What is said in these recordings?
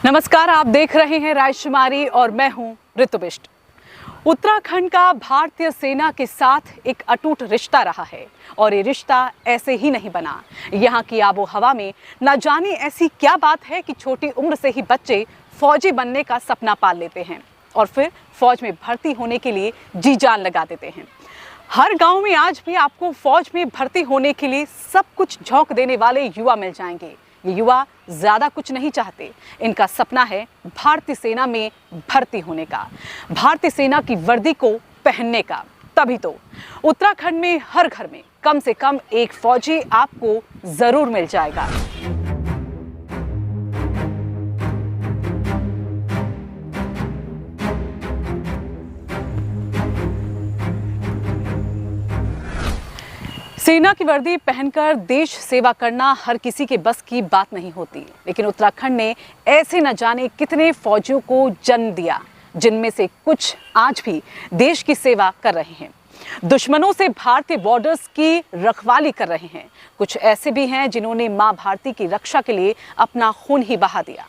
नमस्कार, आप देख रहे हैं राजकुमारी और मैं हूं ऋतु बिष्ट। उत्तराखंड का भारतीय सेना के साथ एक अटूट रिश्ता रहा है और ये रिश्ता ऐसे ही नहीं बना। यहाँ की आबो हवा में न जाने ऐसी क्या बात है कि छोटी उम्र से ही बच्चे फौजी बनने का सपना पाल लेते हैं और फिर फौज में भर्ती होने के लिए जी जान लगा देते हैं। हर गांव में आज भी आपको फौज में भर्ती होने के लिए सब कुछ झोंक देने वाले युवा मिल जाएंगे। ये युवा ज्यादा कुछ नहीं चाहते, इनका सपना है भारतीय सेना में भर्ती होने का, भारतीय सेना की वर्दी को पहनने का। तभी तो उत्तराखंड में हर घर में कम से कम एक फौजी आपको जरूर मिल जाएगा। सेना की वर्दी पहनकर देश सेवा करना हर किसी के बस की बात नहीं होती, लेकिन उत्तराखंड ने ऐसे न जाने कितने फौजियों को जन्म दिया, जिनमें से कुछ आज भी देश की सेवा कर रहे हैं, दुश्मनों से भारतीय बॉर्डर्स की रखवाली कर रहे हैं। कुछ ऐसे भी हैं जिन्होंने मां भारती की रक्षा के लिए अपना खून ही बहा दिया,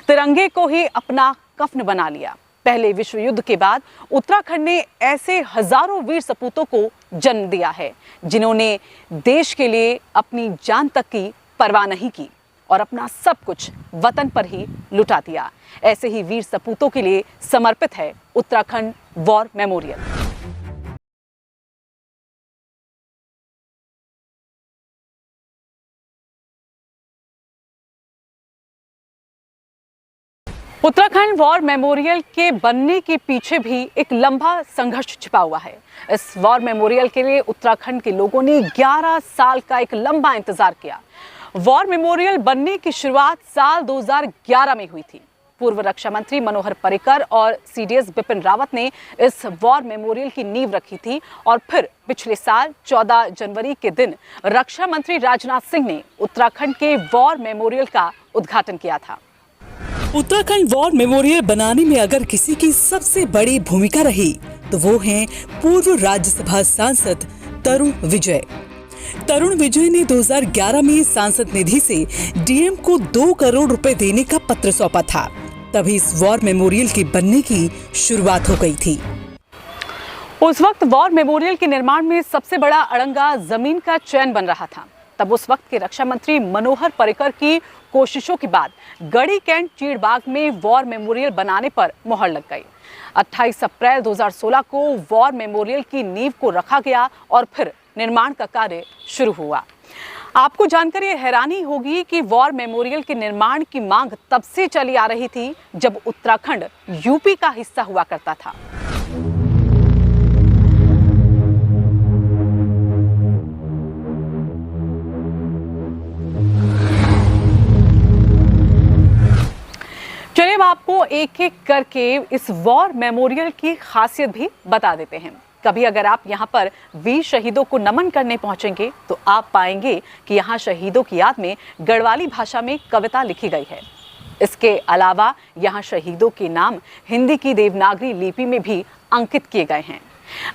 तिरंगे को ही अपना कफन बना लिया। पहले विश्व युद्ध के बाद उत्तराखंड ने ऐसे हजारों वीर सपूतों को जन्म दिया है, जिन्होंने देश के लिए अपनी जान तक की परवाह नहीं की और अपना सब कुछ वतन पर ही लुटा दिया। ऐसे ही वीर सपूतों के लिए समर्पित है Uttarakhand war memorial. Uttarakhand war memorial के बनने के पीछे भी एक लंबा संघर्ष छिपा हुआ है। इस वॉर मेमोरियल के लिए उत्तराखंड के लोगों ने 11 साल का एक लंबा इंतजार किया। वॉर मेमोरियल बनने की शुरुआत साल 2011 में हुई थी। पूर्व रक्षा मंत्री मनोहर पर्रिकर और सीडीएस बिपिन रावत ने इस वॉर मेमोरियल की नींव रखी थी और फिर पिछले साल 14 जनवरी के दिन रक्षा मंत्री राजनाथ सिंह ने उत्तराखंड के वॉर मेमोरियल का उद्घाटन किया था। उत्तराखंड वॉर मेमोरियल बनाने में अगर किसी की सबसे बड़ी भूमिका रही तो वो हैं पूर्व राज्यसभा सांसद तरुण विजय। तरुण विजय ने 2011 में सांसद निधि से डीएम को 2 करोड़ रुपए देने का पत्र सौंपा था। तभी इस वॉर मेमोरियल के बनने की शुरुआत हो गई थी। उस वक्त वॉर मेमोरियल के निर्माण में सबसे बड़ा अड़ंगा जमीन का चयन बन रहा था। तब उस वक्त के रक्षा मंत्री मनोहर पर्रिकर की कोशिशों के बाद गढ़ी कैंट चीड़बाग में वॉर मेमोरियल बनाने पर मुहर लग गई। 28 अप्रैल 2016 को वॉर मेमोरियल की नींव को रखा गया और फिर निर्माण का कार्य शुरू हुआ। आपको जानकर ये हैरानी होगी कि वॉर मेमोरियल के निर्माण की मांग तब से चली आ रही थी जब उत्तराखंड यूपी का हिस्सा हुआ करता था। चलिए अब आपको एक एक करके इस वॉर मेमोरियल की खासियत भी बता देते हैं। कभी अगर आप यहाँ पर वीर शहीदों को नमन करने पहुंचेंगे तो आप पाएंगे कि यहाँ शहीदों की याद में गढ़वाली भाषा में कविता लिखी गई है। इसके अलावा यहाँ शहीदों के नाम हिंदी की देवनागरी लिपि में भी अंकित किए गए हैं।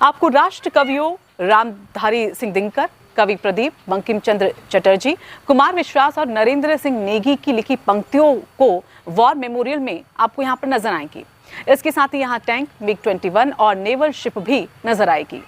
आपको राष्ट्र कवियों रामधारी सिंह दिनकर, कवि प्रदीप, बंकिम चंद्र चटर्जी, कुमार विश्वास और नरेंद्र सिंह नेगी की लिखी पंक्तियों को वॉर मेमोरियल में आपको यहाँ पर नजर आएंगी। इसके साथ ही यहाँ टैंक, MiG-21 और नेवल शिप भी नजर आएगी।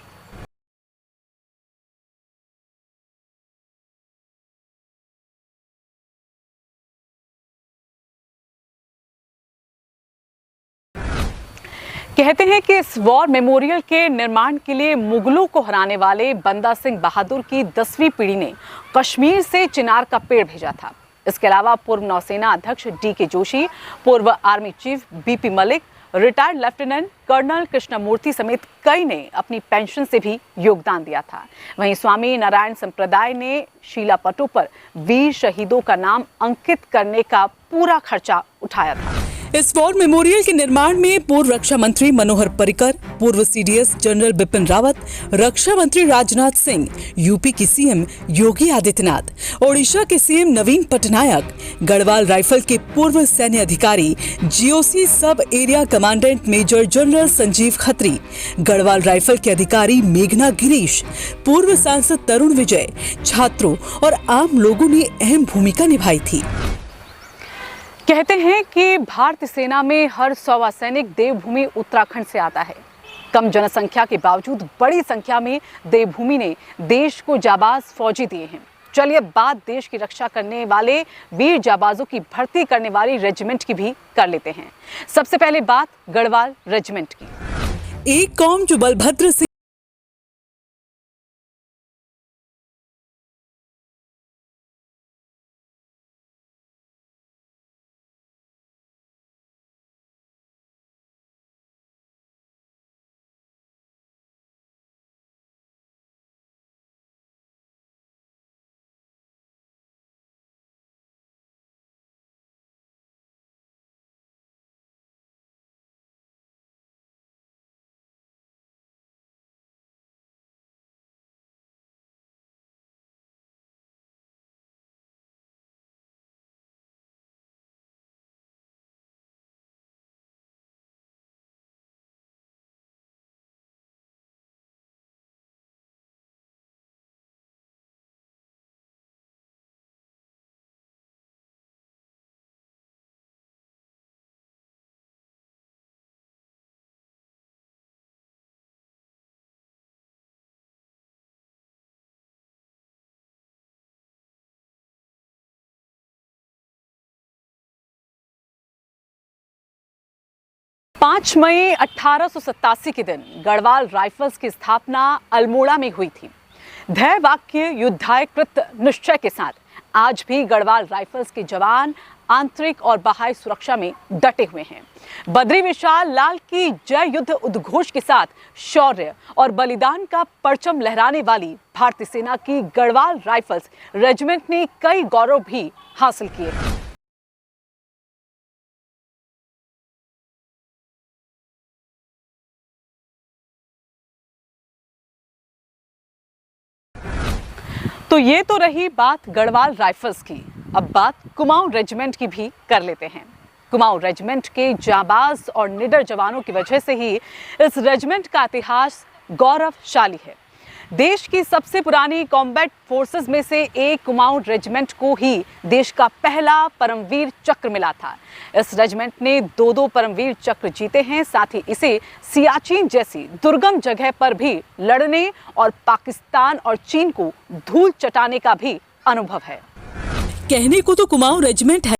कहते हैं कि इस वॉर मेमोरियल के निर्माण के लिए मुगलों को हराने वाले बंदा सिंह बहादुर की 10वीं पीढ़ी ने कश्मीर से चिनार का पेड़ भेजा था। इसके अलावा पूर्व नौसेना अध्यक्ष DK जोशी, पूर्व army chief BP Malik, retired lieutenant colonel Krishnamurthy समेत कई ने अपनी पेंशन से भी योगदान दिया था। वहीं स्वामी नारायण संप्रदाय ने शिलापटों पर वीर शहीदों का नाम अंकित करने का पूरा खर्चा उठाया था। इस वॉर मेमोरियल के निर्माण में पूर्व रक्षा मंत्री मनोहर पर्रिकर, पूर्व सीडीएस जनरल बिपिन रावत, रक्षा मंत्री राजनाथ सिंह, यूपी की सीएम योगी आदित्यनाथ, ओडिशा के सीएम नवीन पटनायक, गढ़वाल राइफल के पूर्व सैन्य अधिकारी GOC sub area commandant major general Sanjeev Khatri, Garhwal rifle के अधिकारी मेघना गिरीश, पूर्व सांसद तरुण विजय, छात्रों और आम लोगों ने अहम भूमिका निभाई थी। कहते हैं कि भारतीय सेना में हर 100वां सैनिक देवभूमि उत्तराखंड से आता है। कम जनसंख्या के बावजूद बड़ी संख्या में देवभूमि ने देश को जाबाज फौजी दिए हैं। चलिए बात देश की रक्षा करने वाले वीर जाबाजों की भर्ती करने वाली रेजिमेंट की भी कर लेते हैं। सबसे पहले बात गढ़वाल रेजिमेंट की। एक कौम जो बलभद्र सिंह पाँच मई 1887 के दिन गढ़वाल राइफल्स की स्थापना अल्मोड़ा में हुई थी। धैर्य वाक्य युद्धायकृत निश्चय के साथ आज भी गढ़वाल राइफल्स के जवान आंतरिक और बाह्य सुरक्षा में डटे हुए हैं। बद्री विशाल लाल की जय युद्ध उद्घोष के साथ शौर्य और बलिदान का परचम लहराने वाली भारतीय सेना की गढ़वाल राइफल्स रेजिमेंट ने कई गौरव भी हासिल किए। तो ये तो रही बात गढ़वाल राइफल्स की। अब बात कुमाऊं रेजिमेंट की भी कर लेते हैं। कुमाऊं रेजिमेंट के जाबाज और निडर जवानों की वजह से ही इस रेजिमेंट का इतिहास गौरवशाली है। देश की सबसे पुरानी कॉम्बैट फोर्सेस में से एक कुमाऊं रेजिमेंट को ही देश का पहला परमवीर चक्र मिला था। इस रेजिमेंट ने 2 परमवीर चक्र जीते हैं। साथ ही इसे सियाचिन जैसी दुर्गम जगह पर भी लड़ने और पाकिस्तान और चीन को धूल चटाने का भी अनुभव है। कहने को तो कुमाऊं रेजिमेंट है,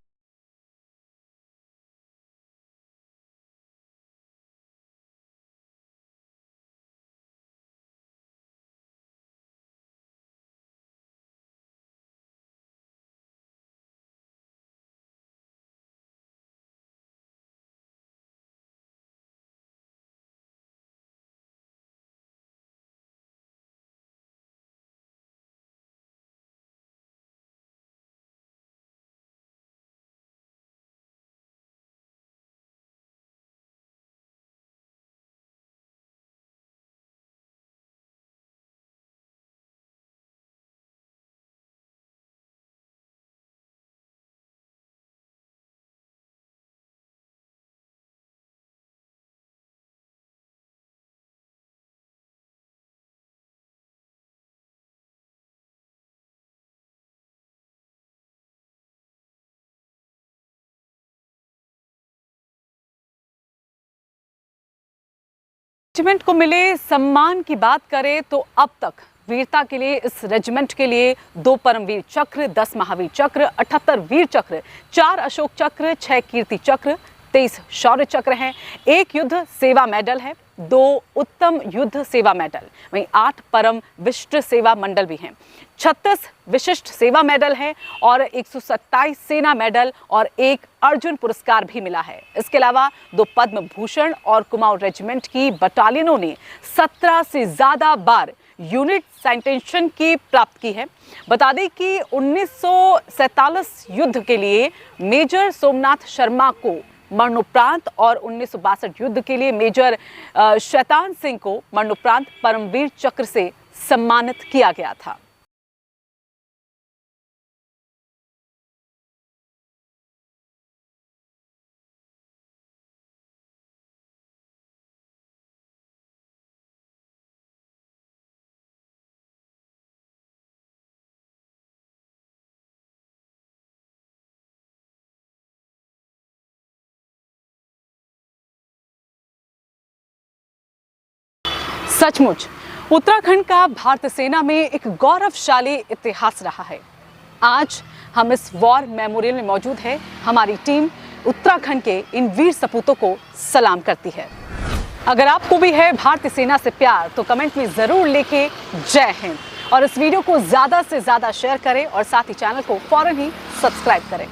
रेजिमेंट को मिले सम्मान की बात करें तो अब तक वीरता के लिए इस रेजिमेंट के लिए 2 परमवीर चक्र, 10 महावीर चक्र, 78 वीर चक्र, 4 अशोक चक्र, 6 कीर्ति चक्र, 23 शौर्य चक्र हैं, 1 युद्ध सेवा मेडल है, 2 उत्तम युद्ध सेवा मेडल, वहीं 8 परम विशिष्ट सेवा मंडल भी हैं, 36 विशिष्ट सेवा मेडल है और 127 सेना मेडल और 1 अर्जुन पुरस्कार भी मिला है। इसके अलावा 2 पद्म भूषण और कुमाऊं रेजिमेंट की बटालियनों ने 17 से ज्यादा बार यूनिट साइटेशन की प्राप्त की है। बता दें कि 1947 युद्ध के लिए मेजर सोमनाथ शर्मा को मरणोपरांत और 1962 युद्ध के लिए मेजर शैतान सिंह को मरणोपरांत परमवीर चक्र से सम्मानित किया गया था। सचमुच उत्तराखंड का भारतीय सेना में एक गौरवशाली इतिहास रहा है। आज हम इस वॉर मेमोरियल में मौजूद है। हमारी टीम उत्तराखंड के इन वीर सपूतों को सलाम करती है। अगर आपको भी है भारतीय सेना से प्यार तो कमेंट में जरूर लिखें जय हिंद और इस वीडियो को ज्यादा से ज्यादा शेयर करें और साथ ही चैनल को फौरन ही सब्सक्राइब करें।